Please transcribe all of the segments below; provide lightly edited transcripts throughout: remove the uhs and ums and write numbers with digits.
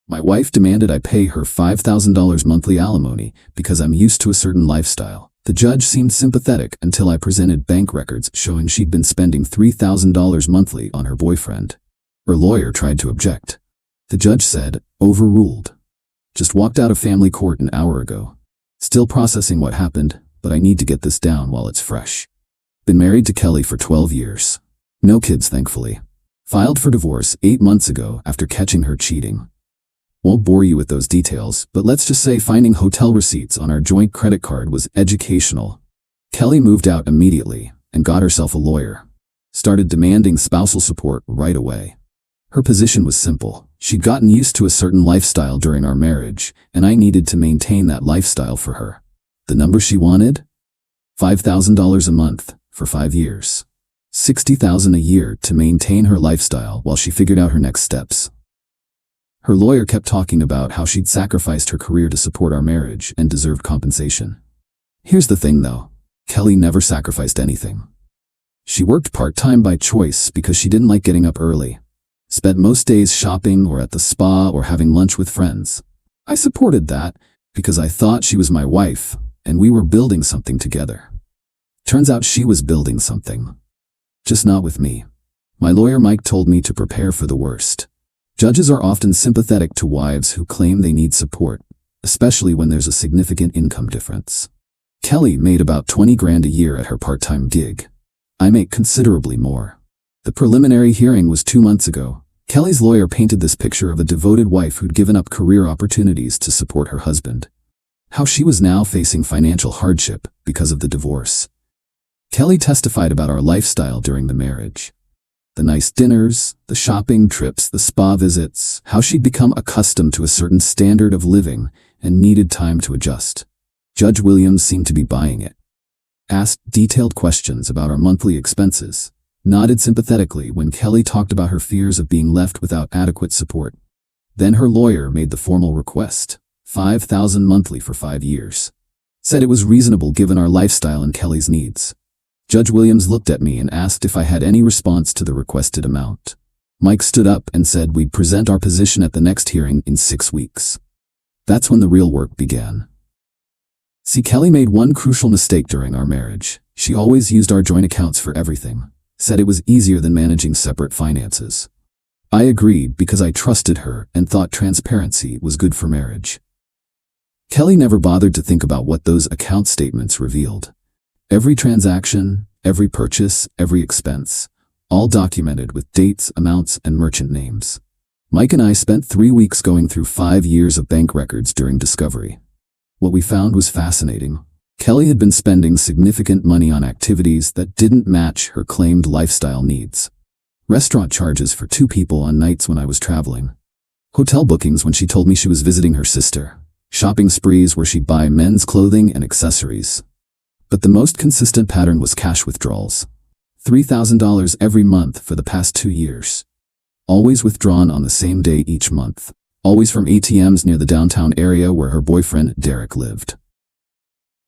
My wife demanded I pay her $5,000 monthly alimony because I'm used to a certain lifestyle. The judge seemed sympathetic until I presented bank records showing she'd been spending $3,000 monthly on her boyfriend. Her lawyer tried to object. The judge said, "Overruled. Just walked out of family court an hour ago. Still processing what happened, but I need to get this down while it's fresh. Been married to Qley for 12 years. No kids, thankfully. Filed for divorce 8 months ago after catching her cheating. Won't bore you with those details, but let's just say finding hotel receipts on our joint credit card was educational. Qley moved out immediately and got herself a lawyer. Started demanding spousal support right away. Her position was simple. She'd gotten used to a certain lifestyle during our marriage, and I needed to maintain that lifestyle for her. The number she wanted? $5,000 a month for 5 years. $60,000 a year to maintain her lifestyle while she figured out her next steps. Her lawyer kept talking about how she'd sacrificed her career to support our marriage and deserved compensation. Here's the thing though, Qley never sacrificed anything. She worked part-time by choice because she didn't like getting up early. Spent most days shopping or at the spa or having lunch with friends. I supported that because I thought she was my wife and we were building something together. Turns out she was building something. Just not with me. My lawyer Mike told me to prepare for the worst. Judges are often sympathetic to wives who claim they need support, especially when there's a significant income difference. Qley made about 20 grand a year at her part-time gig. I make considerably more. The preliminary hearing was 2 months ago. Qley's lawyer painted this picture of a devoted wife who'd given up career opportunities to support her husband. How she was now facing financial hardship because of the divorce. Qley testified about our lifestyle during the marriage. The nice dinners, the shopping trips, the spa visits, how she'd become accustomed to a certain standard of living and needed time to adjust. Judge Williams seemed to be buying it. Asked detailed questions about our monthly expenses. Nodded sympathetically when Qley talked about her fears of being left without adequate support. Then her lawyer made the formal request, $5,000 monthly for 5 years. Said it was reasonable given our lifestyle and Qley's needs. Judge Williams looked at me and asked if I had any response to the requested amount. Mike stood up and said we'd present our position at the next hearing in 6 weeks. That's when the real work began. See, Qley made one crucial mistake during our marriage. She always used our joint accounts for everything. Said it was easier than managing separate finances. I agreed because I trusted her and thought transparency was good for marriage. Qley never bothered to think about what those account statements revealed. Every transaction, every purchase, every expense, all documented with dates, amounts, and merchant names. Mike and I spent 3 weeks going through 5 years of bank records during discovery. What we found was fascinating. Qley had been spending significant money on activities that didn't match her claimed lifestyle needs. Restaurant charges for 2 people on nights when I was traveling. Hotel bookings when she told me she was visiting her sister. Shopping sprees where she'd buy men's clothing and accessories. But the most consistent pattern was cash withdrawals. $3,000 every month for the past 2 years. Always withdrawn on the same day each month. Always from ATMs near the downtown area where her boyfriend, Derek, lived.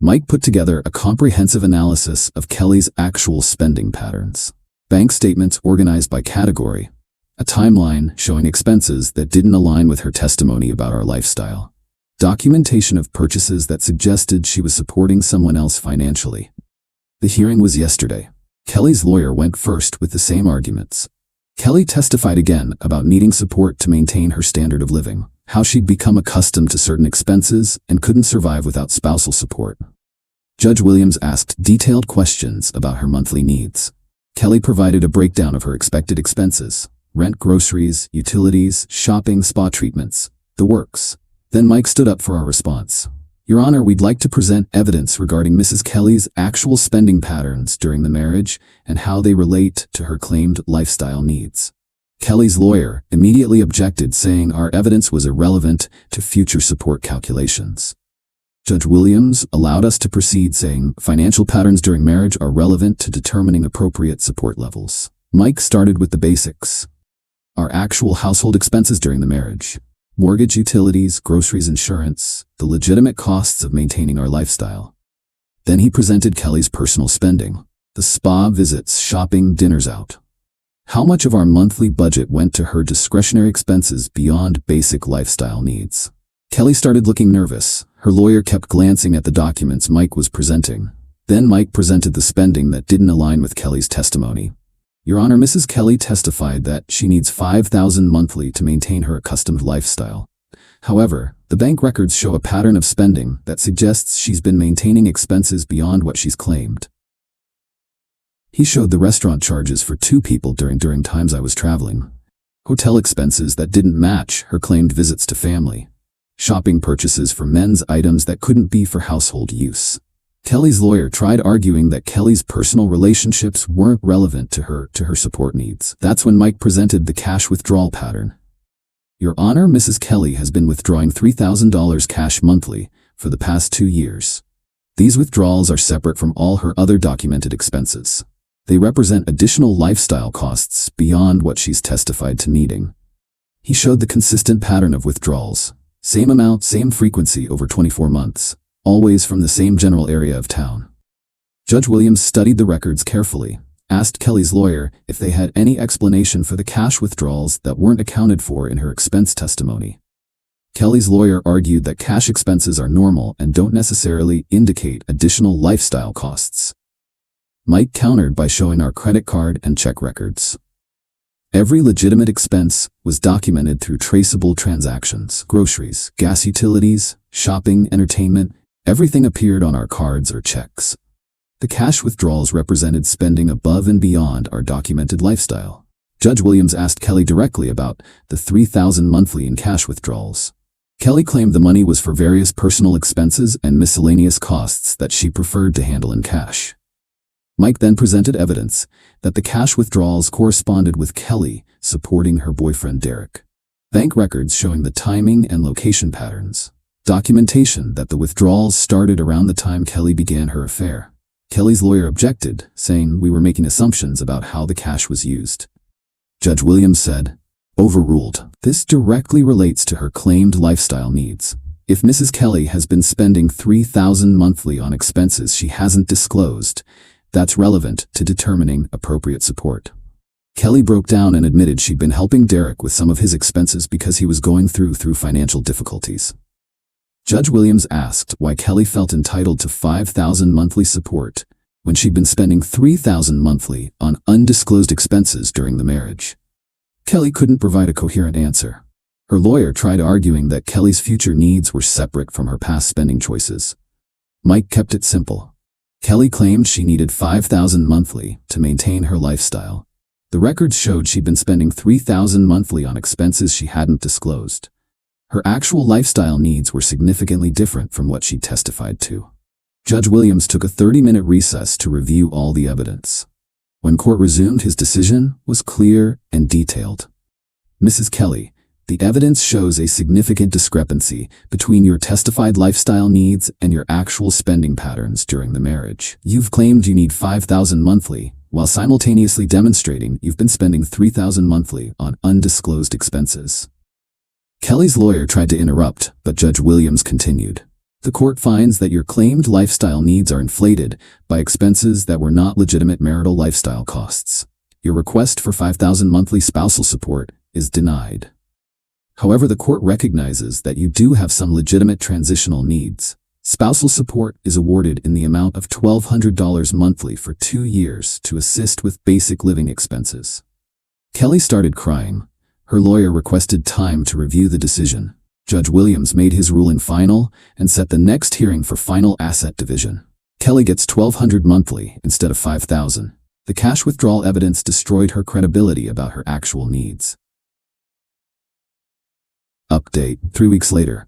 Mike put together a comprehensive analysis of Qley's actual spending patterns. Bank statements organized by category. A timeline showing expenses that didn't align with her testimony about our lifestyle. Documentation of purchases that suggested she was supporting someone else financially. The hearing was yesterday. Qley's lawyer went first with the same arguments. Qley testified again about needing support to maintain her standard of living, how she'd become accustomed to certain expenses and couldn't survive without spousal support. Judge Williams asked detailed questions about her monthly needs. Qley provided a breakdown of her expected expenses, rent, groceries, utilities, shopping, spa treatments, the works. Then Mike stood up for our response. Your Honor, we'd like to present evidence regarding Mrs. Qley's actual spending patterns during the marriage and how they relate to her claimed lifestyle needs. Qley's lawyer immediately objected, saying our evidence was irrelevant to future support calculations. Judge Williams allowed us to proceed, saying financial patterns during marriage are relevant to determining appropriate support levels. Mike started with the basics. Our actual household expenses during the marriage. Mortgage, utilities, groceries, insurance, the legitimate costs of maintaining our lifestyle. Then he presented Qley's personal spending, the spa visits, shopping, dinners out. How much of our monthly budget went to her discretionary expenses beyond basic lifestyle needs? Qley started looking nervous. Her lawyer kept glancing at the documents Mike was presenting. Then Mike presented the spending that didn't align with Qley's testimony. Your Honor, Mrs. Qley testified that she needs $5,000 monthly to maintain her accustomed lifestyle. However, the bank records show a pattern of spending that suggests she's been maintaining expenses beyond what she's claimed. He showed the restaurant charges for 2 people during times I was traveling. Hotel expenses that didn't match her claimed visits to family. Shopping purchases for men's items that couldn't be for household use. Qley's lawyer tried arguing that Qley's personal relationships weren't relevant to her support needs. That's when Mike presented the cash withdrawal pattern. Your Honor, Mrs. Qley has been withdrawing $3,000 cash monthly for the past 2 years. These withdrawals are separate from all her other documented expenses. They represent additional lifestyle costs beyond what she's testified to needing. He showed the consistent pattern of withdrawals. Same amount, same frequency over 24 months. Always from the same general area of town. Judge Williams studied the records carefully, asked Qley's lawyer if they had any explanation for the cash withdrawals that weren't accounted for in her expense testimony. Qley's lawyer argued that cash expenses are normal and don't necessarily indicate additional lifestyle costs. Mike countered by showing our credit card and check records. Every legitimate expense was documented through traceable transactions. Groceries, gas, utilities, shopping, entertainment, everything appeared on our cards or checks. The cash withdrawals represented spending above and beyond our documented lifestyle. Judge Williams asked Qley directly about the $3,000 monthly in cash withdrawals. Qley claimed the money was for various personal expenses and miscellaneous costs that she preferred to handle in cash. Mike then presented evidence that the cash withdrawals corresponded with Qley supporting her boyfriend Derek. Bank records showing the timing and location patterns. Documentation that the withdrawals started around the time Qley began her affair. Qley's lawyer objected, saying we were making assumptions about how the cash was used. Judge Williams said, "Overruled. This directly relates to her claimed lifestyle needs. If Mrs. Qley has been spending $3,000 monthly on expenses she hasn't disclosed, that's relevant to determining appropriate support." Qley broke down and admitted she'd been helping Derek with some of his expenses because he was going through financial difficulties. Judge Williams asked why Qley felt entitled to $5,000 monthly support when she'd been spending $3,000 monthly on undisclosed expenses during the marriage. Qley couldn't provide a coherent answer. Her lawyer tried arguing that Qley's future needs were separate from her past spending choices. Mike kept it simple. Qley claimed she needed $5,000 monthly to maintain her lifestyle. The records showed she'd been spending $3,000 monthly on expenses she hadn't disclosed. Her actual lifestyle needs were significantly different from what she testified to. Judge Williams took a 30-minute recess to review all the evidence. When court resumed, his decision was clear and detailed. Mrs. Qley, the evidence shows a significant discrepancy between your testified lifestyle needs and your actual spending patterns during the marriage. You've claimed you need $5,000 monthly, while simultaneously demonstrating you've been spending $3,000 monthly on undisclosed expenses. Qley's lawyer tried to interrupt, but Judge Williams continued. The court finds that your claimed lifestyle needs are inflated by expenses that were not legitimate marital lifestyle costs. Your request for $5,000 monthly spousal support is denied. However, the court recognizes that you do have some legitimate transitional needs. Spousal support is awarded in the amount of $1,200 monthly for 2 years to assist with basic living expenses. Qley started crying. Her lawyer requested time to review the decision. Judge Williams made his ruling final and set the next hearing for final asset division. Qley gets $1,200 monthly instead of $5,000. The cash withdrawal evidence destroyed her credibility about her actual needs. Update: 3 weeks later.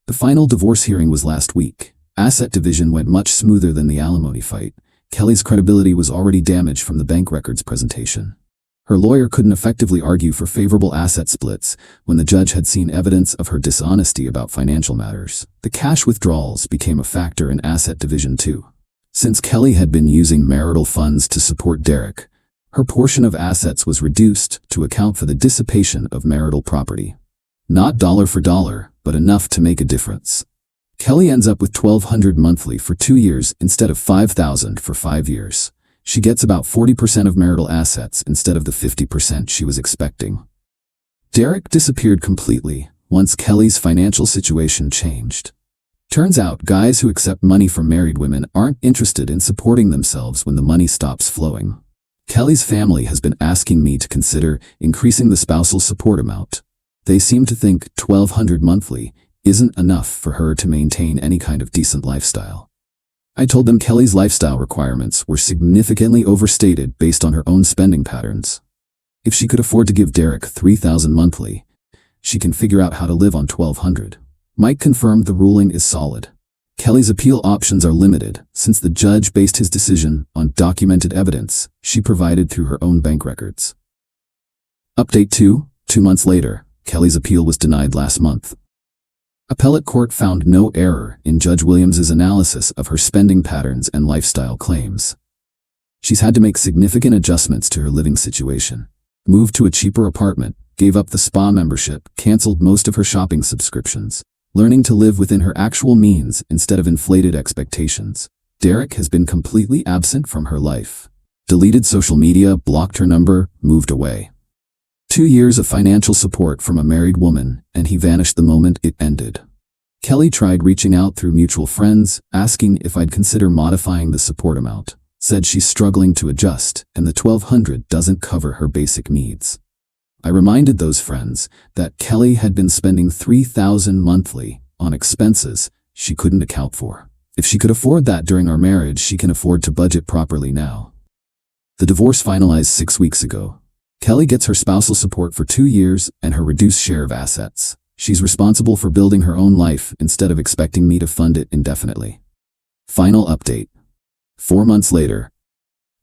The final divorce hearing was last week. Asset division went much smoother than the alimony fight. Qley's credibility was already damaged from the bank records presentation. Her lawyer couldn't effectively argue for favorable asset splits when the judge had seen evidence of her dishonesty about financial matters. The cash withdrawals became a factor in asset division too. Since Qley had been using marital funds to support Derek, her portion of assets was reduced to account for the dissipation of marital property. Not dollar for dollar, but enough to make a difference. Qley ends up with $1,200 monthly for 2 years instead of $5,000 for 5 years. She gets about 40% of marital assets instead of the 50% she was expecting. Derek disappeared completely once Qley's financial situation changed. Turns out guys who accept money from married women aren't interested in supporting themselves when the money stops flowing. Qley's family has been asking me to consider increasing the spousal support amount. They seem to think $1,200 monthly isn't enough for her to maintain any kind of decent lifestyle. I told them Qley's lifestyle requirements were significantly overstated based on her own spending patterns. If she could afford to give Derek $3,000 monthly, she can figure out how to live on $1,200. Mike confirmed the ruling is solid. Qley's appeal options are limited since the judge based his decision on documented evidence she provided through her own bank records. Update 2. 2 months later, Qley's appeal was denied last month. Appellate court found no error in Judge Williams's analysis of her spending patterns and lifestyle claims. She's had to make significant adjustments to her living situation, moved to a cheaper apartment, gave up the spa membership, canceled most of her shopping subscriptions, learning to live within her actual means instead of inflated expectations. Derek has been completely absent from her life. Deleted social media, blocked her number, moved away. 2 years of financial support from a married woman, and he vanished the moment it ended. Qley tried reaching out through mutual friends, asking if I'd consider modifying the support amount. Said she's struggling to adjust, and the $1,200 doesn't cover her basic needs. I reminded those friends that Qley had been spending $3,000 monthly on expenses she couldn't account for. If she could afford that during our marriage, she can afford to budget properly now. The divorce finalized 6 weeks ago. Qley gets her spousal support for 2 years and her reduced share of assets. She's responsible for building her own life instead of expecting me to fund it indefinitely. Final update. 4 months later,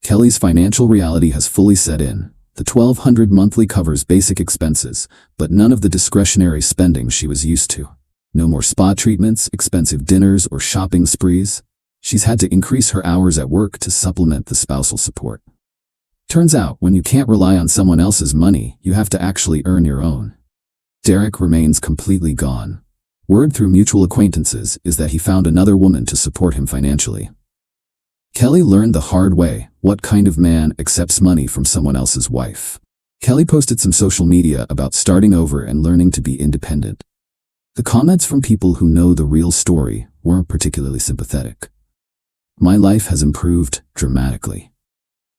Qley's financial reality has fully set in. The $1,200 monthly covers basic expenses, but none of the discretionary spending she was used to. No more spa treatments, expensive dinners, or shopping sprees. She's had to increase her hours at work to supplement the spousal support. Turns out, when you can't rely on someone else's money, you have to actually earn your own. Derek remains completely gone. Word through mutual acquaintances is that he found another woman to support him financially. Qley learned the hard way what kind of man accepts money from someone else's wife. Qley posted some social media about starting over and learning to be independent. The comments from people who know the real story weren't particularly sympathetic. My life has improved dramatically.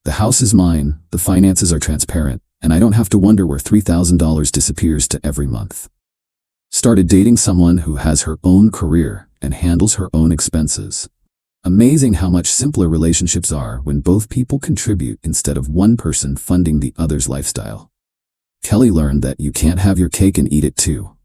The house is mine, the finances are transparent, and I don't have to wonder where $3,000 disappears to every month. Started dating someone who has her own career and handles her own expenses. Amazing how much simpler relationships are when both people contribute instead of one person funding the other's lifestyle. Qley learned that you can't have your cake and eat it too.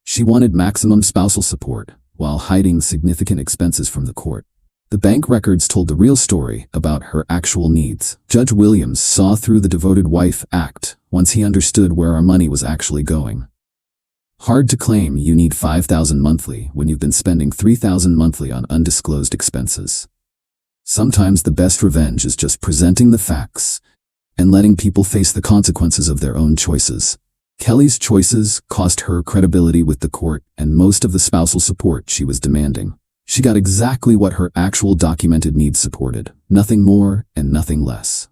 She wanted maximum spousal support while hiding significant expenses from the court. The bank records told the real story about her actual needs. Judge Williams saw through the devoted wife act once he understood where our money was actually going. Hard to claim you need $5,000 monthly when you've been spending $3,000 monthly on undisclosed expenses. Sometimes the best revenge is just presenting the facts and letting people face the consequences of their own choices. Qley's choices cost her credibility with the court and most of the spousal support she was demanding. She got exactly what her actual documented needs supported, nothing more and nothing less.